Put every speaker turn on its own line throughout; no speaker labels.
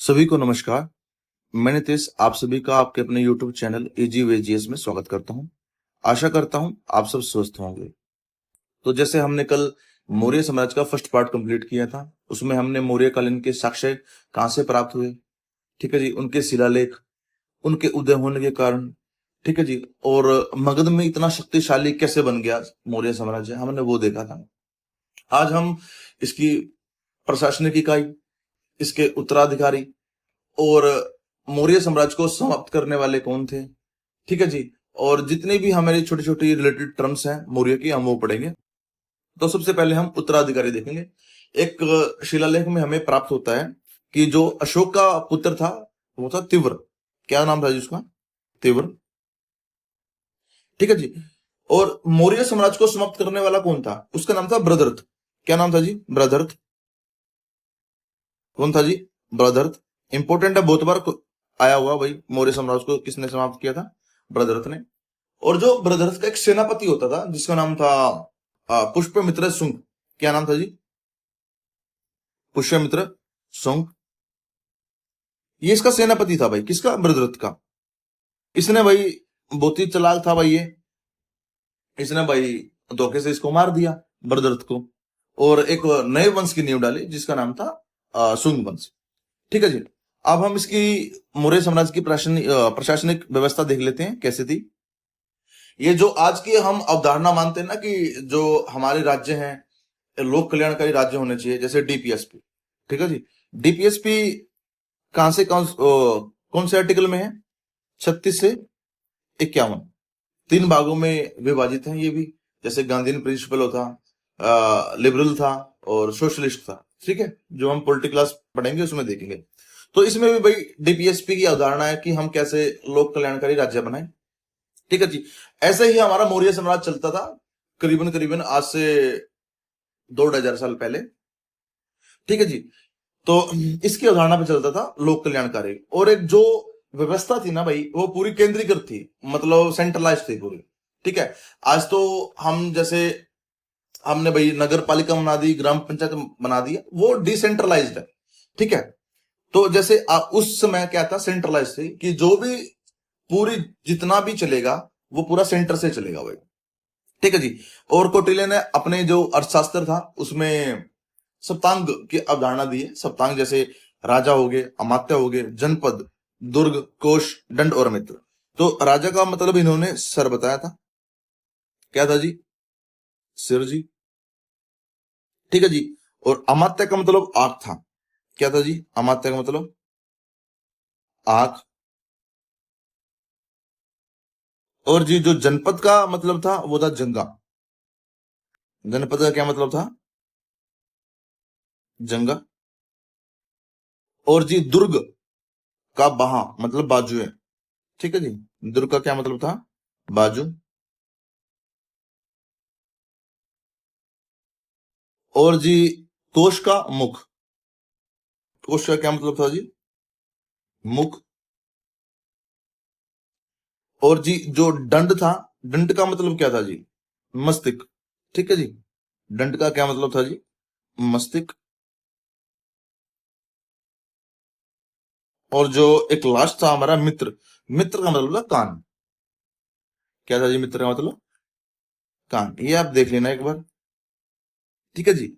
सभी को नमस्कार। मैं नितेश आप सभी का आपके अपने YouTube चैनल इजी वेजीएस में स्वागत करता हूं। आशा करता हूं आप सब स्वस्थ होंगे। तो जैसे हमने कल मौर्य साम्राज्य का फर्स्ट पार्ट कंप्लीट किया था, उसमें हमने मौर्य कालीन के साक्ष्य कहां से प्राप्त हुए, ठीक है जी, उनके शिलालेख, उनके उदय होने के कारण, ठीक है जी, और मगध में इतना शक्तिशाली कैसे बन गया मौर्य साम्राज्य, हमने वो देखा था। आज हम इसकी प्रशासनिक इकाई, इसके उत्तराधिकारी और मौर्य साम्राज्य को समाप्त करने वाले कौन थे, ठीक है जी, और जितने भी हमारी छोटी छोटी रिलेटेड टर्म्स हैं मौर्य की, हम वो पढ़ेंगे। तो सबसे पहले हम उत्तराधिकारी देखेंगे। एक शिलालेख में हमें प्राप्त होता है कि जो अशोक का पुत्र था वो था तीव्र। क्या नाम था जी उसका? तीव्र, ठीक है जी। और मौर्य साम्राज्य को समाप्त करने वाला कौन था? उसका नाम था बृहद्रथ। क्या नाम था जी? बृहद्रथ। कौन था जी? बृहद्रथ। इंपॉर्टेंट है, बहुत बार आया हुआ भाई, मौर्य साम्राज्य को किसने समाप्त किया था? बृहद्रथ ने। और जो बृहद्रथ का एक सेनापति होता था जिसका नाम था पुष्यमित्र शुंग। क्या नाम था जी? पुष्यमित्र शुंग। ये इसका सेनापति था भाई, किसका? बृहद्रथ का। इसने भाई बहुत ही चालाक था भाई, ये इसने भाई धोखे से इसको मार दिया, बृहद्रथ को, और एक नए वंश की नींव डाली जिसका नाम था शुंग वंश, ठीक है जी। अब हम इसकी मौर्य साम्राज्य की प्रशासनिक व्यवस्था देख लेते हैं कैसे थी। ये जो आज की हम अवधारणा मानते हैं ना कि जो हमारे राज्य हैं लोक कल्याणकारी राज्य होने चाहिए, जैसे डीपीएसपी, ठीक है जी। डीपीएसपी कहां से कौन से आर्टिकल में है? 36 से 51, 3 भागों में विभाजित है ये भी। जैसे गांधीन प्रिंसिपल था, लिबरल था और सोशलिस्ट था, ठीक है, जो हम पॉलिटिकल क्लास पढ़ेंगे उसमें देखेंगे। तो इसमें भी भाई डीपीएसपी की अवधारणा है कि हम कैसे लोक कल्याणकारी राज्य बनाए, ठीक है जी। ऐसे ही हमारा मौर्य साम्राज्य चलता था करीबन करीबन आज से 2-2,500 साल पहले, ठीक है जी। तो इसकी अवधारणा पे चलता था लोक कल्याणकारी, और एक जो व्यवस्था थी ना भाई वो पूरी केंद्रीकृत थी, मतलब सेंट्रलाइज थी पूरी, ठीक है। आज तो हम जैसे हमने भाई नगर पालिका बना दी, ग्राम पंचायत बना दी, वो डिसेंट्रलाइज्ड है, ठीक है। तो जैसे उस समय क्या था? सेंट्रलाइज थी कि जो भी पूरी जितना भी चलेगा वो पूरा सेंटर से चलेगा भाई, ठीक है जी। और कौटिल्य ने अपने जो अर्थशास्त्र था उसमें सप्तांग की अवधारणा दी है। सप्तांग जैसे राजा हो गए, अमात्य हो गए, जनपद, दुर्ग, कोश, दंड और मित्र। तो राजा का मतलब इन्होंने सर बताया था। क्या था जी? सिर जी, ठीक है जी। और अमात्य का मतलब आंख था। क्या था जी? अमात्य का मतलब आंख। और जी जो जनपद का मतलब था वो था जंगा। जनपद का क्या मतलब था? जंगा। और जी दुर्ग का बाहा मतलब बाजू है, ठीक है जी। दुर्ग का क्या मतलब था? बाजू। और जी कोश का मुख। कोश का क्या मतलब था जी? मुख। और जी जो दंड था, दंड का मतलब क्या था जी? मस्तिष्क, ठीक है जी। दंड का क्या मतलब था जी? मस्तिष्क। और जो एक लास्ट था हमारा मित्र, मित्र का मतलब था कान। क्या था जी मित्र का मतलब? कान। ये आप देख लेना एक बार, ठीक है जी।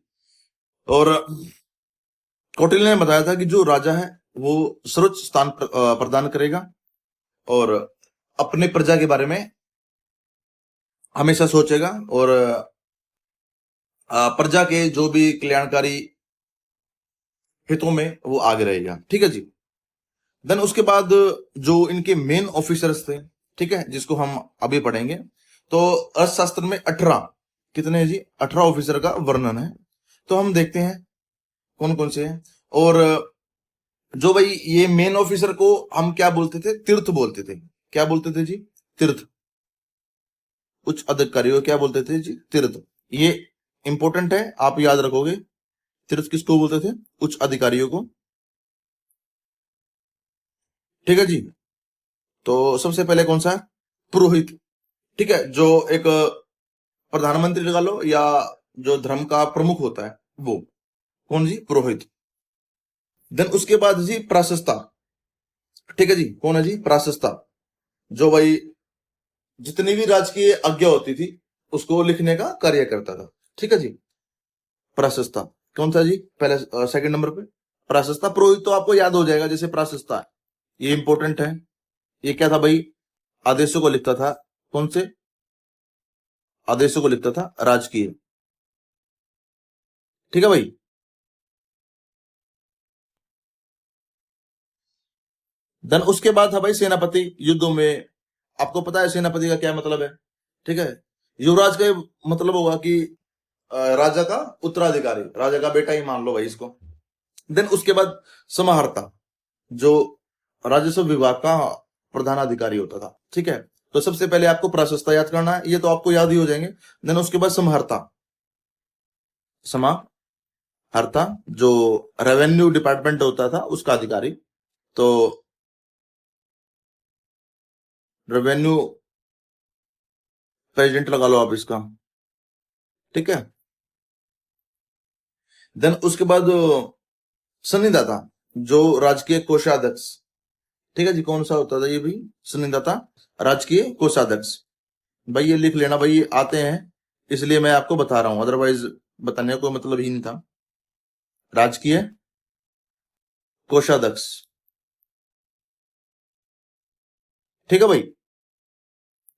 और कौटिल्य ने बताया था कि जो राजा है वो सर्वोच्च स्थान प्रदान करेगा और अपने प्रजा के बारे में हमेशा सोचेगा, और प्रजा के जो भी कल्याणकारी हितों में वो आगे रहेगा, ठीक है जी। देन उसके बाद जो इनके मेन ऑफिसर्स थे, ठीक है, जिसको हम अभी पढ़ेंगे। तो अर्थशास्त्र में 18, कितने हैं जी? 18 ऑफिसर का वर्णन है। तो हम देखते हैं कौन कौन से हैं। और जो भाई ये मेन ऑफिसर को हम क्या बोलते थे? तीर्थ बोलते थे। क्या बोलते थे जी? तीर्थ। उच्च अधिकारी को क्या बोलते थे जी? तीर्थ। ये इंपॉर्टेंट है, आप याद रखोगे। तीर्थ किसको बोलते थे? उच्च अधिकारियों को, ठीक है जी। तो सबसे पहले कौन सा है? पुरोहित, ठीक है, जो एक प्रधानमंत्री लगा लो या जो धर्म का प्रमुख होता है वो। कौन जी? पुरोहित। देन उसके बाद जी प्राशस्ता, ठीक है जी, कौन है जी? प्राशस्ता, जो भाई जितनी भी राजकीय आज्ञा होती थी उसको लिखने का कार्य करता था, ठीक है जी। प्राशस्ता कौन था जी? पहले सेकंड नंबर पे प्राशस्ता। पुरोहित तो आपको याद हो जाएगा, जैसे प्राशस्ता है, ये इंपॉर्टेंट है। ये क्या था भाई? आदेशों को लिखता था। कौन से आदेशों को लिखता था? राजकीय, ठीक है भाई। देन उसके बाद था भाई सेनापति। युद्धों में आपको पता है सेनापति का क्या मतलब है, ठीक है? युवराज का ये मतलब होगा कि राजा का उत्तराधिकारी, राजा का बेटा ही मान लो भाई इसको। देन उसके बाद समाहर्ता, जो राजस्व विभाग का प्रधानाधिकारी होता था, ठीक है। तो सबसे पहले आपको प्राशस्ता याद करना है, ये तो आपको याद ही हो जाएंगे। देन उसके बाद समाहर्ता, समाहर्ता जो रेवेन्यू डिपार्टमेंट होता था उसका अधिकारी। तो रेवेन्यू प्रेसिडेंट लगा लो आप इसका, ठीक है। देन उसके बाद सन्निदाता, जो राजकीय कोषाध्यक्ष, ठीक है जी। कौन सा होता था ये भी? सन्निदाता, राजकीय कोषाध्यक्ष। भाई ये लिख लेना भाई, ये आते हैं इसलिए मैं आपको बता रहा हूं, अदरवाइज बताने का कोई मतलब ही नहीं था। राजकीय कोषाध्यक्ष, ठीक है भाई।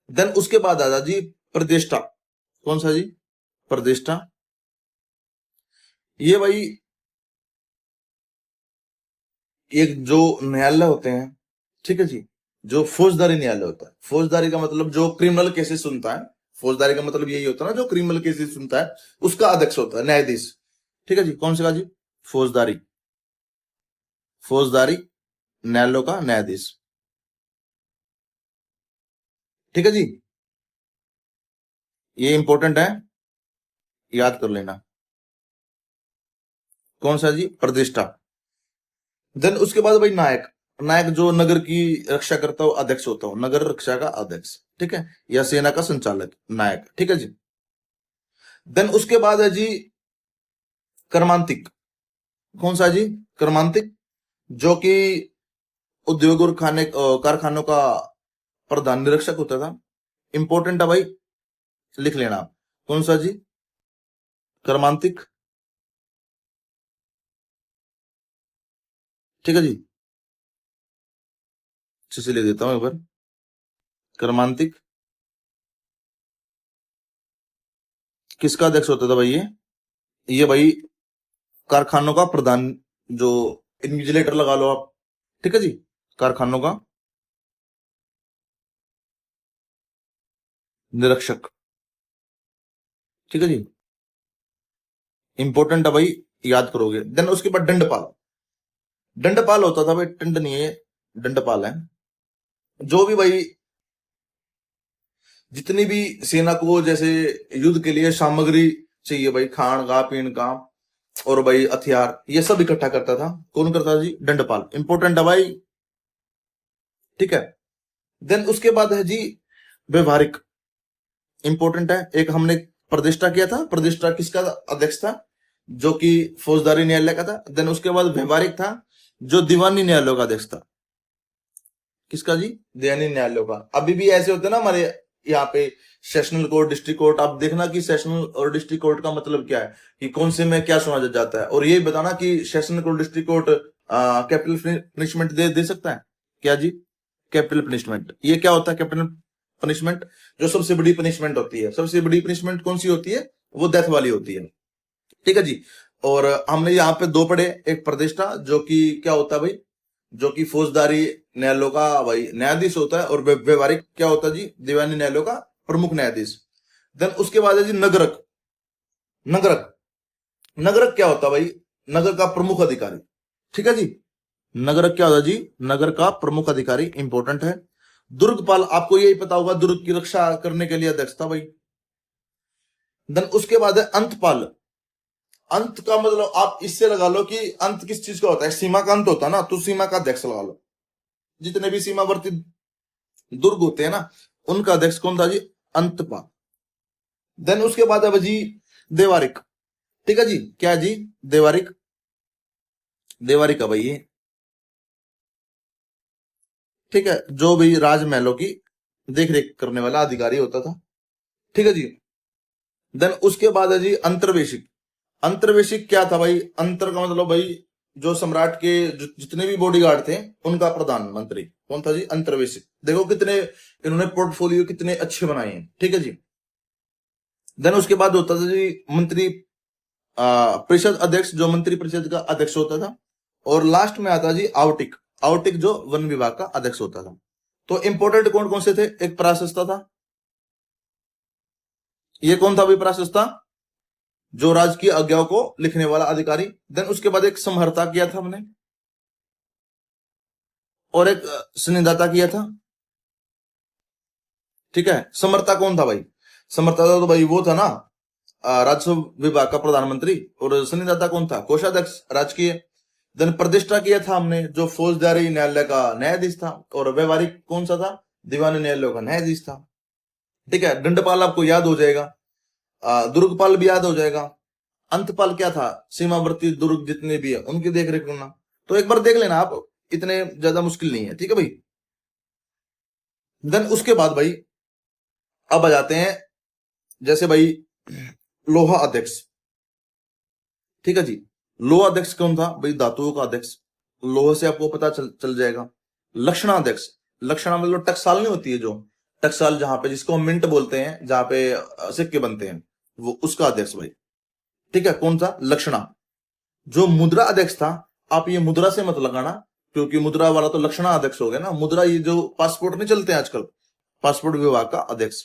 देन उसके बाद आता जी प्रतिष्ठा। कौन सा जी? प्रतिष्ठा। ये भाई एक जो न्यायालय होते हैं, ठीक है जी, जो फौजदारी न्यायालय होता है। फौजदारी का मतलब जो क्रिमिनल केसेस सुनता है, फौजदारी का मतलब यही होता है ना, जो क्रिमिनल केसेस सुनता है उसका अध्यक्ष होता है न्यायाधीश, ठीक है जी। कौन सा जी? फौजदारी, फौजदारी न्यायालयों का न्यायाधीश, ठीक है जी। ये इंपॉर्टेंट है, याद कर लेना। कौन सा जी? प्रतिष्ठा। देन उसके बाद भाई नायक, नायक जो नगर की रक्षा करता हो, अध्यक्ष होता हो, नगर रक्षा का अध्यक्ष, ठीक है, या सेना का संचालक, नायक, ठीक है जी। देन उसके बाद है जी कर्मांतिक। कौन सा जी? कर्मांतिक, जो कि उद्योग और कारखानों का प्रधान निरीक्षक होता था। इंपॉर्टेंट है भाई, लिख लेना आप। कौन सा जी? कर्मांतिक, ठीक है जी। अच्छे से लिख देता हूं एक बार। कर्मांतिक किसका अध्यक्ष होता था भाई? ये भाई कारखानों का प्रधान, जो इन्विजिलेटर लगा लो आप, ठीक है जी, कारखानों का निरीक्षक, ठीक है जी। इंपॉर्टेंट है भाई, याद करोगे। देन उसके बाद दंडपाल। दंडपाल होता था भाई, टंड नहीं है, दंडपाल है, जो भी भाई जितनी भी सेना को जैसे युद्ध के लिए सामग्री चाहिए भाई, खान का, पीन का, और भाई हथियार, ये सब इकट्ठा करता था। कौन करता था जी? दंडपाल। इंपॉर्टेंट है भाई, ठीक है। देन उसके बाद है जी व्यवहारिक। इंपॉर्टेंट है, एक हमने प्रतिष्ठा किया था, प्रतिष्ठा किसका अध्यक्ष था? जो कि फौजदारी न्यायालय का था। देन उसके बाद व्यवहारिक था, जो दीवानी न्यायालय का अध्यक्ष था। किसका जी? दीवानी न्यायालय का। अभी भी ऐसे होते हैं ना हमारे यहाँ पे, सेशनल कोर्ट, डिस्ट्रिक्ट कोर्ट। आप देखना कि सेशनल और डिस्ट्रिक्ट कोर्ट का मतलब क्या है, कि कौन से में क्या सुना जाता है, और ये बताना कि sessional court, district court capital punishment दे सकता है क्या जी? कैपिटल पनिशमेंट, ये क्या होता है कैपिटल पनिशमेंट? जो सबसे बड़ी पनिशमेंट होती है, सबसे बड़ी पनिशमेंट कौन सी होती है? वो डेथ वाली होती है, ठीक है जी। और हमने यहाँ पे दो पढ़े, एक प्रतिष्ठा जो कि क्या होता है भाई, जो कि फौजदारी न्यायालयों का भाई न्यायाधीश होता है, और व्यवहारिक क्या होता है जी? दीवानी न्यायालयों का प्रमुख न्यायाधीश। देन उसके बाद है जी नगरक। नगरक, नगरक क्या होता है भाई? नगर का प्रमुख अधिकारी, ठीक है जी। नगरक क्या होता है जी? नगर का प्रमुख अधिकारी, इंपॉर्टेंट है। दुर्गपाल, आपको यही पता होगा, दुर्ग की रक्षा करने के लिए अध्यक्ष था भाई। देन उसके बाद है अंतपाल। अंत का मतलब आप इससे लगा लो कि अंत किस चीज का होता है? सीमा का अंत होता है ना, तो सीमा का अध्यक्ष लगा लो। जितने भी सीमावर्ती दुर्ग होते हैं ना, उनका अध्यक्ष कौन था जी? अंतपाल। देन उसके बाद है जी देवारिक, ठीक है जी। क्या जी? देवारिक, देवारी का भाई ये, ठीक है, जो भी राजमहलों की देख रेख करने वाला अधिकारी होता था, ठीक है जी। देन उसके बाद है जी अंतर्वेशिक। अंतर्वेशिक क्या था भाई? अंतर का मतलब भाई जो सम्राट के जितने भी बॉडीगार्ड थे उनका प्रधानमंत्री कौन था जी? अंतर्वेशिक। देखो कितने इन्होंने पोर्टफोलियो कितने अच्छे बनाए हैं, ठीक है जी। देन उसके बाद होता था जी मंत्री परिषद अध्यक्ष, जो मंत्री परिषद का अध्यक्ष होता था। और लास्ट में आता जी आउटिक। आउटिक जो वन विभाग का अध्यक्ष होता था। तो इंपोर्टेंट कौन कौन से थे? एक पराशस्ता था, ये कौन था भाई पराशस्ता? जो राजकीय आज्ञाओं को लिखने वाला अधिकारी। देन उसके बाद एक समहर्ता किया था हमने, और एक संनिधाता किया था, ठीक है। समर्था कौन था भाई? समर्था तो भाई वो था ना राजस्व विभाग का प्रधानमंत्री। और संनिधाता कौन था? कोषाध्यक्ष राजकीय। देन प्रतिष्ठा किया था हमने, जो फौजदारी न्यायालय का न्यायाधीश था। और व्यवहारिक कौन सा था? दीवानी न्यायालय का न्यायाधीश था, ठीक है। दंडपाल आपको याद हो जाएगा, दुर्गपाल भी याद हो जाएगा। अंतपाल क्या था? सीमावर्ती दुर्ग जितने भी है उनकी देख रेख करना। तो एक बार देख लेना आप, इतने ज्यादा मुश्किल नहीं है, ठीक है भाई। देन उसके बाद भाई अब आ जाते हैं जैसे भाई लोहा अध्यक्ष, ठीक है जी। लोहा अध्यक्ष कौन था भाई? धातुओं का अध्यक्ष। लोहा से आपको पता चल जाएगा। लक्षणाध्यक्ष, लक्षणा मतलब टकसाल नहीं होती है जो, टकसाल जहां पे जिसको हम मिंट बोलते हैं, जहां पे सिक्के बनते हैं, वो उसका अध्यक्ष भाई, ठीक है। कौन सा? लक्षणा। जो मुद्रा अध्यक्ष था, आप ये मुद्रा से मत लगाना, क्योंकि मुद्रा वाला तो लक्षणा अध्यक्ष हो गया ना। मुद्रा ये जो पासपोर्ट नहीं चलते हैं आजकल, पासपोर्ट विभाग का अध्यक्ष।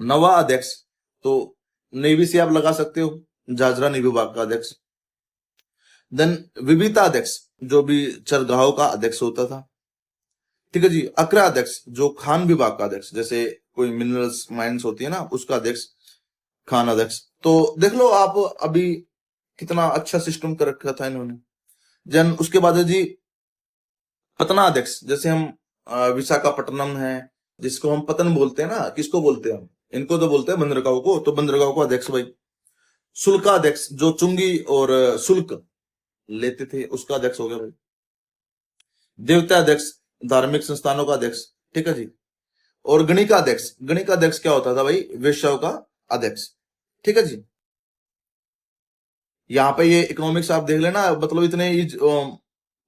नवा अध्यक्ष तो नेवी से आप लगा सकते हो, झाझरा नेवी विभाग का अध्यक्ष। देन विविता अध्यक्ष, जो भी चरगाहों का अध्यक्ष होता था, ठीक है जी। अकरा अध्यक्ष, जो खान विभाग का अध्यक्ष, जैसे कोई मिनरल्स माइंस होती है ना, उसका अध्यक्ष खान अध्यक्ष। तो देख लो आप अभी कितना अच्छा सिस्टम कर रखा था इन्होंने। जन उसके बाद है जी पतना अध्यक्ष। जैसे हम विशाखापट्टनम है, जिसको हम पतन बोलते हैं ना, किसको बोलते हैं हम? इनको तो बोलते हैं बंदरगांव को, तो बंदरगांव को अध्यक्ष भाई। शुल्काध्यक्ष, जो चुंगी और शुल्क लेते थे, उसका अध्यक्ष हो गया भाई। देवता अध्यक्ष, धार्मिक संस्थानों का अध्यक्ष, ठीक है जी। और गणिका अध्यक्ष, गणिका अध्यक्ष क्या होता था भाई? वेश्याओं का अध्यक्ष, ठीक है जी। यहाँ पे ये इकोनॉमिक्स आप देख लेना, मतलब इतने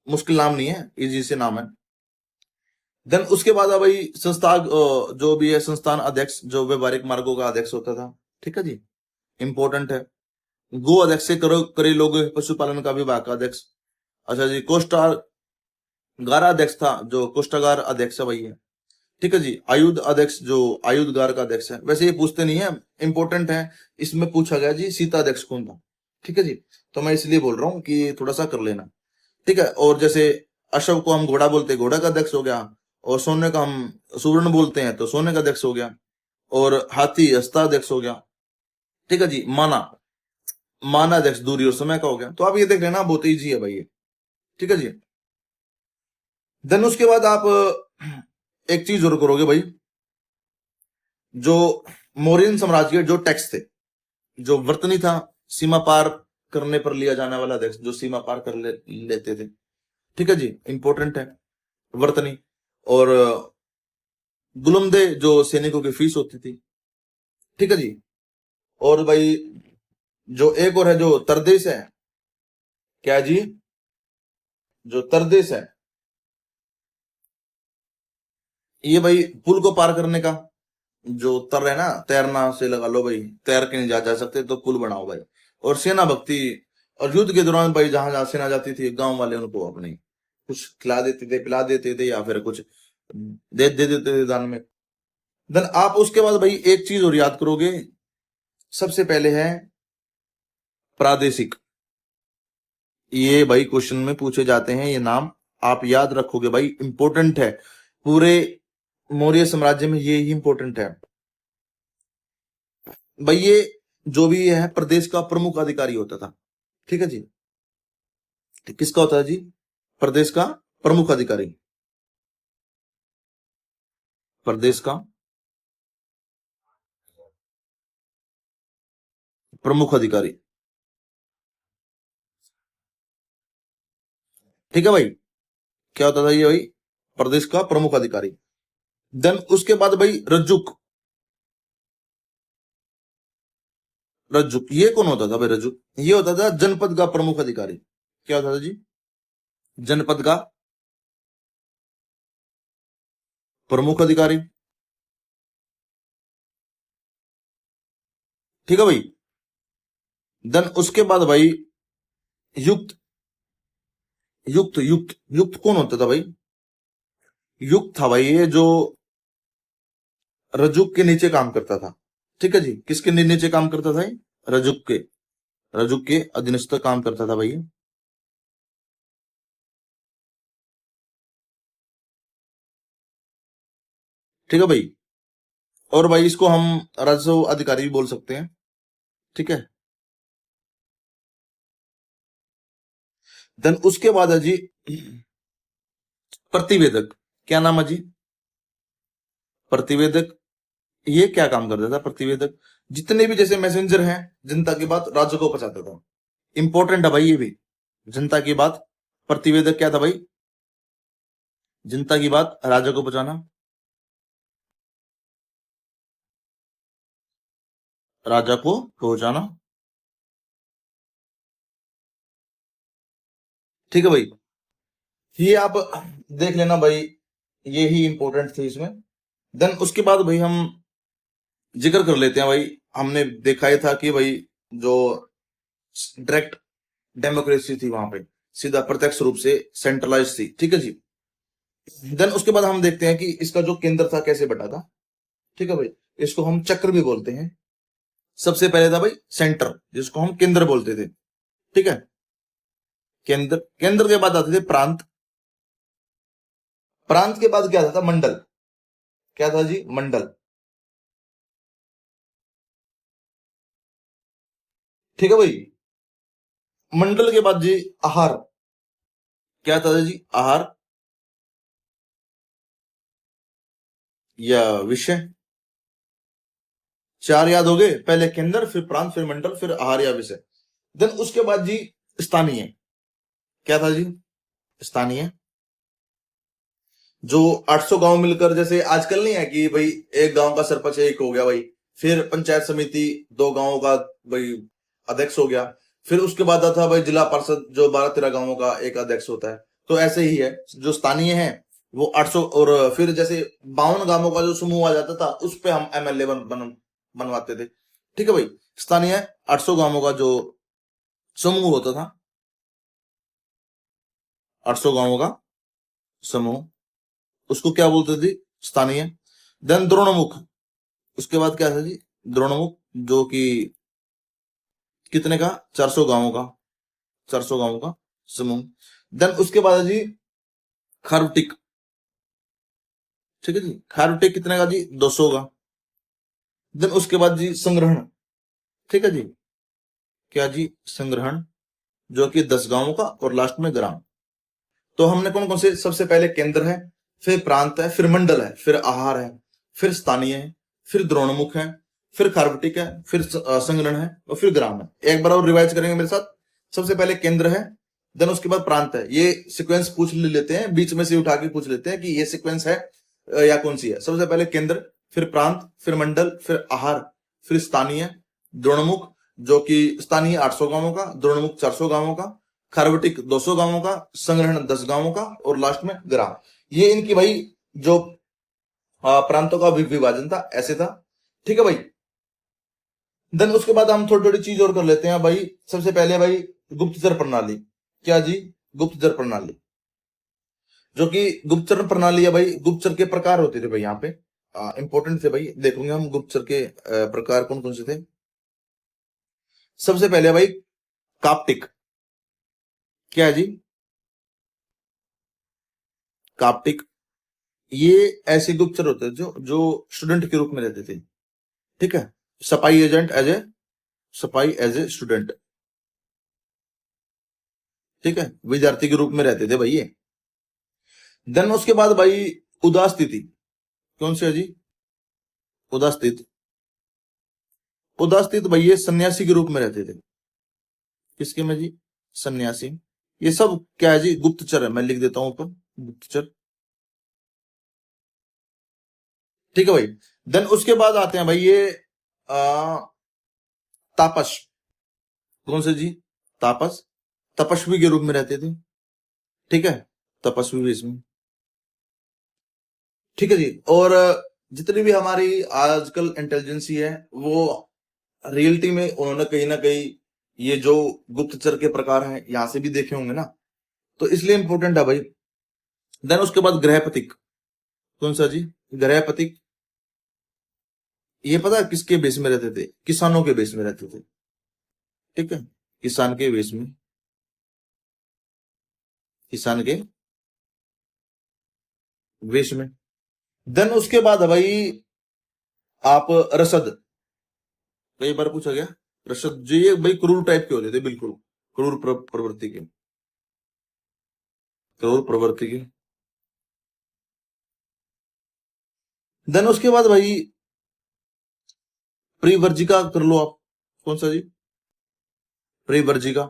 मुश्किल नाम नहीं है, इजी से नाम है। देन उसके बाद भाई संस्था जो भी है संस्थान अध्यक्ष, जो व्यवहारिक मार्गों का अध्यक्ष होता था, ठीक है जी। इंपॉर्टेंट है। गो अध्यक्ष से करो करे लोग पशुपालन का विभाग का अध्यक्ष। अच्छा जी। कोष्टागार अध्यक्ष था, जो कोष्टागार अध्यक्ष है वही है, ठीक है जी। आयुध अध्यक्ष, जो आयुधगार का अध्यक्ष है। वैसे ये पूछते नहीं है, इंपॉर्टेंट है। इसमें पूछा गया जी सीता अध्यक्ष कौन था, ठीक है जी। तो मैं इसलिए बोल रहा हूँ कि थोड़ा सा कर लेना, ठीक है। और जैसे अशोक को हम घोड़ा बोलते हैं, घोड़ा का अध्यक्ष हो गया। और सोने का हम सुवर्ण बोलते हैं, तो सोने का अध्यक्ष हो गया। और हाथी हस्ताध्यक्ष हो गया, ठीक है जी। माना, माना अध्यक्ष दूरी और समय का हो गया। तो आप ये देख लेना, बहुत ईजी है भाई ये, ठीक है जी। देन उसके बाद आप एक चीज और करोगे भाई, जो मौर्यन साम्राज्य के जो टैक्स थे, जो वर्तनी था, सीमा पार करने पर लिया जाने वाला अध्यक्ष, जो सीमा पार कर लेते थे, ठीक है जी। इंपॉर्टेंट है वर्तनी। और गुलमदे, जो सैनिकों की फीस होती थी, ठीक है जी। और भाई जो एक और है, जो तरदेश है, क्या जी? जो तरदेश है, ये भाई पुल को पार करने का, जो तर है ना, तैरना से लगा लो भाई, तैर के नहीं जा सकते तो पुल बनाओ भाई। और सेना भक्ति, और युद्ध के दौरान भाई जहां जहां सेना जाती थी, गांव वाले उनको अपने कुछ खिला देते थे, पिला देते थे, या फिर कुछ दे देते थे दान में। देन आप उसके बाद भाई एक चीज और याद करोगे, सबसे पहले है प्रादेशिक। ये भाई क्वेश्चन में पूछे जाते हैं, ये नाम आप याद रखोगे भाई, इंपॉर्टेंट है। पूरे मौर्य साम्राज्य में ये ही इंपॉर्टेंट है भाई। ये जो भी है प्रदेश का प्रमुख अधिकारी होता था, ठीक है जी। तो किसका होता है जी? प्रदेश का प्रमुख अधिकारी, प्रदेश का प्रमुख अधिकारी। ठीक है भाई, क्या होता था ये भाई, प्रदेश का प्रमुख अधिकारी। देन उसके बाद भाई रज्जुक। रज्जुक ये कौन होता था भाई? रज्जुक ये होता था जनपद का प्रमुख अधिकारी। क्या होता था जी? जनपद का प्रमुख अधिकारी। ठीक है भाई। देन उसके बाद भाई युक्त। युक्त कौन होता था भाई? युक्त था भाई ये जो रजुक के नीचे काम करता था। ठीक है जी, किसके नीचे काम करता था ये? रजुक के। रजुक के अधीनस्थ काम करता था भाई ये। ठीक है भाई। और भाई इसको हम राजस्व अधिकारी भी बोल सकते हैं। ठीक है। देन उसके बाद है जी प्रतिवेदक। क्या नाम है जी? प्रतिवेदक। ये क्या काम करता था प्रतिवेदक? जितने भी जैसे मैसेंजर हैं, जनता की बात राज्य को पहुंचाता था। इंपॉर्टेंट है भाई ये भी। जनता की बात, प्रतिवेदक क्या था भाई? जनता की बात राजा को पहुंचाना। राजा को पहुंचाना। ठीक है भाई। ये आप देख लेना भाई, ये ही इंपॉर्टेंट थे इसमें। देन उसके बाद भाई हम जिक्र कर लेते हैं भाई। हमने देखा ही था कि भाई जो डायरेक्ट डेमोक्रेसी थी वहां पे, सीधा प्रत्यक्ष रूप से सेंट्रलाइज थी। ठीक है जी। देन उसके बाद हम देखते हैं कि इसका जो केंद्र था कैसे बटा था। ठीक है भाई। इसको हम चक्र भी बोलते हैं। सबसे पहले था भाई सेंटर, जिसको हम केंद्र बोलते थे। ठीक है। केंद्र। केंद्र के बाद आते थे प्रांत। प्रांत के बाद क्या आता था? मंडल। क्या था जी? मंडल। ठीक है भाई। मंडल के बाद जी आहार। क्या था जी? आहार या विषय। चार याद हो गए, पहले केंद्र, फिर प्रांत, फिर मंडल, फिर आहार या विषय। देन उसके बाद जी स्थानीय। क्या था जी? स्थानीय। जो 800 गांव मिलकर, जैसे आजकल नहीं है कि भाई एक गांव का सरपंच एक हो गया भाई, फिर पंचायत समिति दो गांवों का भाई अध्यक्ष हो गया, फिर उसके बाद आता भाई जिला परिषद जो 12-13 गांवों का एक अध्यक्ष होता है। तो ऐसे ही है, जो स्थानीय है वो 800, और फिर जैसे 52 गांवों का जो समूह आ जाता था उस पे हम एमएलए बनवाते थे। ठीक है भाई। स्थानीय 800 गांवों का जो समूह होता था, 800 गांवों का समूह, उसको क्या बोलते थे? स्थानीय। देन द्रोणमुख। उसके बाद क्या था जी? द्रोणमुख, जो कि कितने का? 400 गांवों का। 400 गांवों का समूह। देन उसके बाद है जी खारुटिक। ठीक है जी। खारुटिक कितने का जी? 200 का। देन उसके बाद जी संग्रहण। ठीक है जी। क्या जी? संग्रहण, जो कि 10 गांवों का, और लास्ट में ग्राम। तो हमने कौन कौन से? सबसे पहले केंद्र है, फिर प्रांत है, फिर मंडल है, फिर आहार है, फिर स्थानीय है, फिर द्रोणमुख है, फिर खार्वटिक है, फिर संग्रहण है, और फिर ग्राम है। एक बार और रिवाइज करेंगे मेरे साथ। सबसे पहले केंद्र है, देन उसके बाद प्रांत है। ये सीक्वेंस पूछ लेते हैं, बीच में से उठा के पूछ लेते हैं कि ये सीक्वेंस है या कौन सी है। सबसे पहले केंद्र, फिर प्रांत, फिर मंडल, फिर आहार, फिर स्थानीय, द्रोणमुख, जो कि स्थानीय 800 गांवों का, द्रोणमुख 400 गांवों का, खारवटिक 200 गांवों का, संग्रहण 10 गांवों का, और लास्ट में ग्राम। ये इनकी भाई जो प्रांतों का विभाजन था, ऐसे था। ठीक है भाई। देन उसके बाद हम थोड़ी थोड़ी चीज और कर लेते हैं भाई। सबसे पहले भाई गुप्तचर प्रणाली। क्या जी? गुप्तचर प्रणाली। जो कि गुप्तचर प्रणाली है भाई, गुप्तचर के प्रकार होते थे भाई यहाँ पे, इंपॉर्टेंट थे भाई। देखोगे हम गुप्तचर के प्रकार कौन कौन से थे। सबसे पहले भाई काप्टिक। क्या है जी? काप्टिक। ये ऐसे गुप्तचर होते थे जो जो स्टूडेंट के रूप में रहते थे। ठीक है। सपाई एजेंट एज ए, सपाई एज ए स्टूडेंट। ठीक है। विद्यार्थी के रूप में रहते थे भाई ये। देन उसके बाद भाई उदास तिथि। कौन सी है जी? उदास तिथि। उदास तिथि भाई ये सन्यासी के रूप में रहते थे। किसके में जी? सन्यासी। ये सब क्या है जी, गुप्तचर है। मैं लिख देता हूं ऊपर, गुप्तचर। ठीक है भाई। देन उसके बाद आते हैं भाई ये आ, तापस। कौन से जी? तापस। तपस्वी के रूप में रहते थे। ठीक है, तपस्वी भी इसमें। ठीक है जी। और जितनी भी हमारी आजकल इंटेलिजेंसी है, वो रियलिटी में उन्होंने कहीं ना कहीं ये जो गुप्तचर के प्रकार हैं यहां से भी देखे होंगे ना, तो इसलिए इंपॉर्टेंट है भाई। देन उसके बाद गृहपतिक। कौन सा जी? गृहपतिक। ये पता है किसके बेस में रहते थे? किसानों के बेस में रहते थे। ठीक है, किसान के बेस में, किसान के बेस में। देन उसके बाद है भाई आप रसद। कई बार पूछा गया रसद जी, ये भाई क्रूर टाइप के होते थे, बिल्कुल क्रूर प्रवृत्ति के, क्रूर प्रवृत्ति के। देन उसके बाद भाई प्रिवर्जिका कर लो आप। कौन सा जी? प्रिवर्जिका।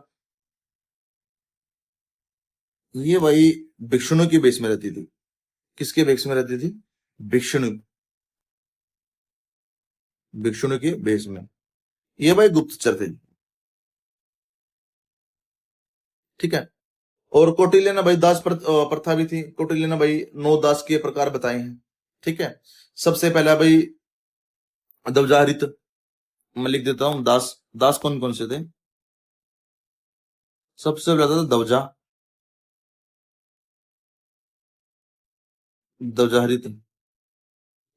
ये भाई भिक्षुणों की बेस में रहती थी। किसके बेस में रहती थी? भिक्षुणु, भिक्षुणु के बेस में। ये भाई गुप्तचर थे। ठीक है। और कौटिल्य ने भाई दास प्रथा भी थी। कौटिल्य ने भाई 9 दास के प्रकार बताए हैं। ठीक है। सबसे पहला भाई दवजाहरित। मैं लिख देता हूं दास। दास कौन कौन से थे? सबसे ज्यादा था दवजा, दवजाहरित।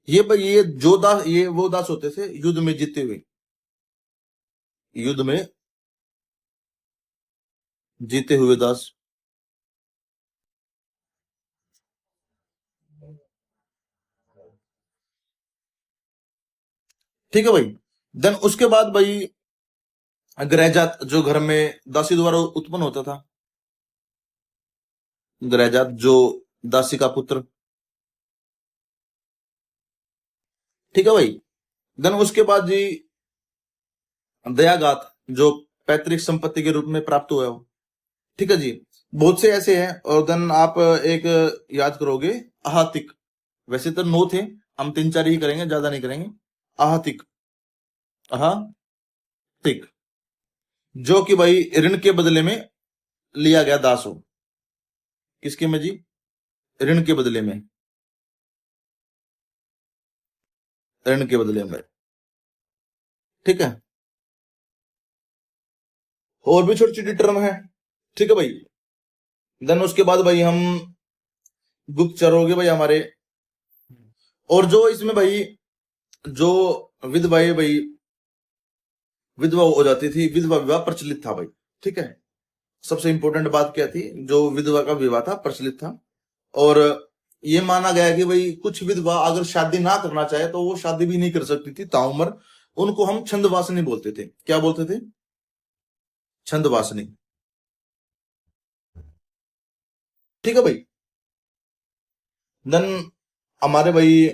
ये भाई ये जो दास, ये वो दास होते थे युद्ध में जीते हुए, युद्ध में जीते हुए दास। ठीक है भाई। देन उसके बाद भाई गृहजात, जो घर में दासी द्वारा उत्पन्न होता था। गृहजात जो दासी का पुत्र। ठीक है भाई। देन उसके बाद जी दयागात, जो पैतृक संपत्ति के रूप में प्राप्त हुआ हो। ठीक है जी। बहुत से ऐसे हैं। और देन आप एक याद करोगे, आहातिक। वैसे तो 9 थे, हम 3 4 ही करेंगे, ज्यादा नहीं करेंगे। आहातिक, आहातिक, जो कि भाई ऋण के बदले में लिया गया दास हो। किसके में जी? ऋण के बदले में, ऋण के बदले में। ठीक है। और भी छोटी छोटी टर्म है। ठीक है भाई। देन उसके बाद भाई हम गुप्तचर हो गए भाई हमारे। और जो इसमें भाई जो विधवाएं भाई, विधवा हो जाती थी, विधवा विवाह प्रचलित था भाई। ठीक है। सबसे इंपॉर्टेंट बात क्या थी? जो विधवा का विवाह था प्रचलित था। और ये माना गया कि भाई कुछ विधवा अगर शादी ना करना चाहे तो वो शादी भी नहीं कर सकती थी ताउम्र। उनको हम छंदवासनी बोलते थे। क्या बोलते थे? छंदवासनी। ठीक है भाई। देन हमारे भाई,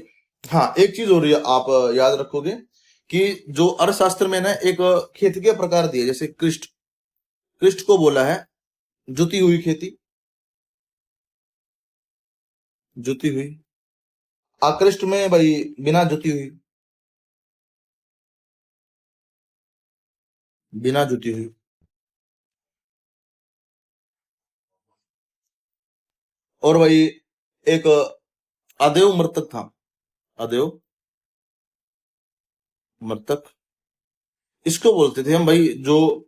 हाँ एक चीज हो रही है, आप याद रखोगे कि जो अर्थशास्त्र में ना एक खेती के प्रकार दिए, जैसे कृष्ट, कृष्ट को बोला है जुती हुई खेती, जुती हुई। आकृष्ट में भाई बिना जुती हुई, बिना जुती हुई। और भाई एक अदेव मृतक था। अदेव मृतक, इसको बोलते थे हम भाई, जो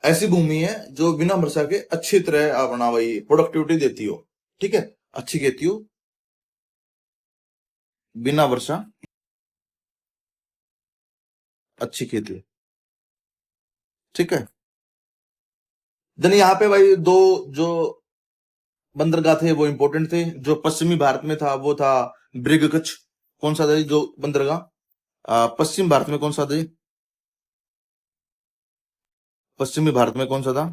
ऐसी भूमि है जो बिना वर्षा के अच्छी तरह अपना भाई प्रोडक्टिविटी देती हो। ठीक है, अच्छी खेती हो, बिना वर्षा, अच्छी खेती हो। ठीक है। देन यहाँ पे भाई दो जो बंदरगाह थे वो इंपॉर्टेंट थे। जो पश्चिमी भारत में था वो था ब्रिग कच्छ। कौन सा था जी जो बंदरगाह? पश्चिम भारत में कौन सा था जी? पश्चिमी भारत में कौन सा था?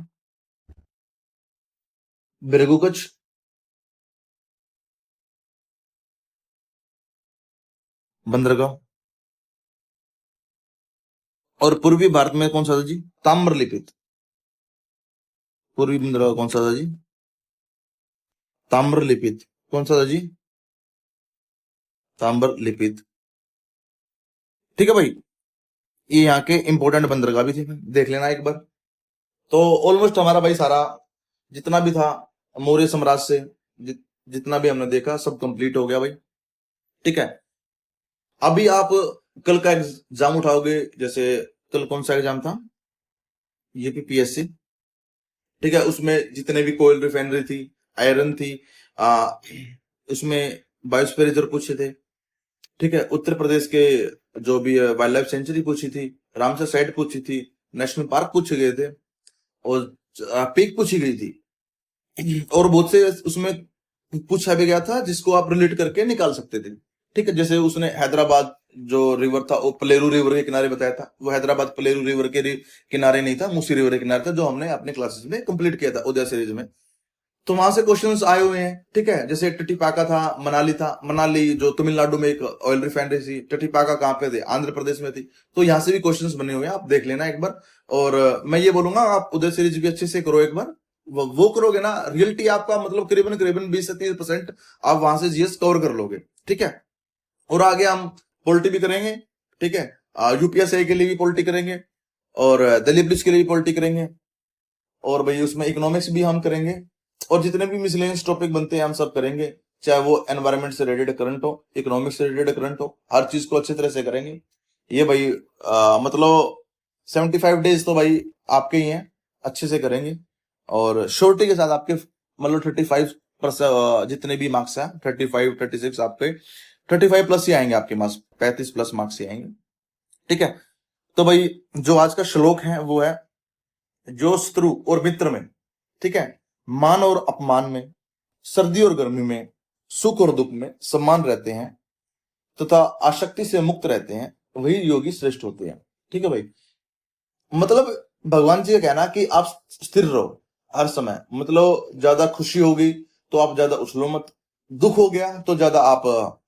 ब्रिगु कच्छ। बंदरगाह। और पूर्वी भारत में कौन सा था जी? ताम्रलिप्त। पूर्वी बंदरगाह कौन सा था जी? ताम्रलिप्त कौन सा था जी? ताम्रलिप्त। ठीक है भाई, ये यहाँ के इंपोर्टेंट बंदरगाह भी थे, देख लेना एक बार। तो ऑलमोस्ट हमारा भाई सारा जितना भी था मौर्य साम्राज्य से जितना भी हमने देखा सब कंप्लीट हो गया भाई। ठीक है, अभी आप कल का एग्जाम उठाओगे, जैसे कल कौन सा एग्जाम था? यूपीपीएससी। ठीक है, उसमें जितने भी कोयल रिफाइनरी थी, आयरन थी, उसमें बायोस्फीयर रिजर्व पूछे थे। ठीक है, उत्तर प्रदेश के जो भी वाइल्ड लाइफ सेंचुरी पूछी थी, रामसर साइट पूछी थी, नेशनल पार्क पूछे गए थे, और पीक पूछी गई थी, और बहुत से उसमें पूछा भी गया था जिसको आप रिलेट करके निकाल सकते थे। ठीक है, जैसे उसने हैदराबाद जो रिवर था वो पलेरू रिवर के किनारे बताया था, वो हैदराबाद पलेरू रिवर के किनारे नहीं था, मूसी रिवर के किनारे था, जो हमने अपने क्लासेस में कंप्लीट किया था उदय सीरीज में। तो वहां से क्वेश्चंस आए हुए हैं। ठीक है, जैसे टटीपाका था, मनाली था, मनाली जो तमिलनाडु में एक ऑयल रिफाइनरी थी, टटीपाका कहाँ पे थे? आंध्र प्रदेश में थी। तो यहाँ से भी क्वेश्चंस बने हुए हैं, आप देख लेना एक बार। और मैं ये बोलूंगा आप उदय सीरीज भी अच्छे से करो एक बार। वो करोगे ना, रियलिटी आपका मतलब करीबन करीबन 20 से 30% आप वहां से जीएस कवर कर लोगे। ठीक है, और आगे हम पॉलिटी भी करेंगे। ठीक है, यूपीएससी के लिए भी पॉलिटी करेंगे, और दिल्ली पुलिस के लिए भी पॉलिटी करेंगे, और भाई उसमें इकोनॉमिक्स भी हम करेंगे, और जितने भी मिसलेनियस टॉपिक बनते हैं हम सब करेंगे, चाहे वो एनवायरनमेंट से रिलेटेड करंट हो, इकोनॉमिक्स से रिलेटेड करंट हो, हर चीज को अच्छी तरह से करेंगे। ये भाई मतलब 75 डेज तो भाई आपके ही हैं, अच्छे से करेंगे, और श्योरिटी के साथ आपके मतलब 35% जितने भी मार्क्स हैं, 35 36 आपके 35+ ही आएंगे, आपके मार्क्स 35+ मार्क्स ही आएंगे। ठीक है, तो भाई जो आज का श्लोक है वो है, जो शत्रु और मित्र में, ठीक है, मान और अपमान में, सर्दी और गर्मी में, सुख और दुख में समान रहते हैं तथा आसक्ति से मुक्त रहते हैं, वही योगी श्रेष्ठ होते हैं। ठीक है भाई, मतलब भगवान जी का कहना कि आप स्थिर रहो हर समय, मतलब ज्यादा खुशी होगी तो आप ज्यादा उछलो मत, दुख हो गया तो ज्यादा आप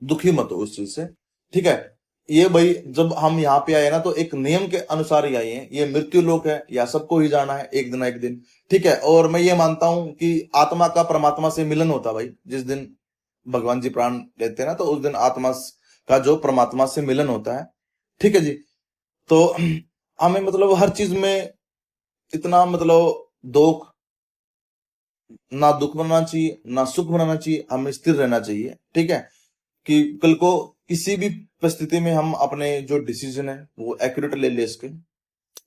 दुखी मत हो उस चीज से। ठीक है, ये भाई जब हम यहाँ पे आए ना तो एक नियम के अनुसार ही आए हैं, ये मृत्यु लोक है, या सबको ही जाना है एक दिन ना एक दिन। ठीक है, और मैं ये मानता हूं कि आत्मा का परमात्मा से मिलन होता है भाई, जिस दिन भगवान जी प्राण लेते हैं ना, तो उस दिन आत्मा का जो परमात्मा से मिलन होता है। ठीक है जी, तो हमें मतलब हर चीज में इतना मतलब दुख ना, दुख बनाना चाहिए ना सुख बनाना चाहिए, हमें स्थिर रहना चाहिए। ठीक है, कि कल को किसी भी परिस्थिति में हम अपने जो डिसीजन है वो एक्यूरेट ले सके।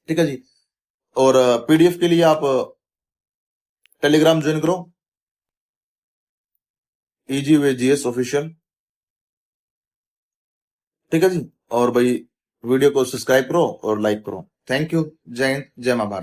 ठीक है जी, और पीडीएफ के लिए आप टेलीग्राम ज्वाइन करो, इजी वे जीएस ऑफिशियल। ठीक है जी, और भाई वीडियो को सब्सक्राइब करो और लाइक करो। थैंक यू, जय हिंद, जय मां भारत।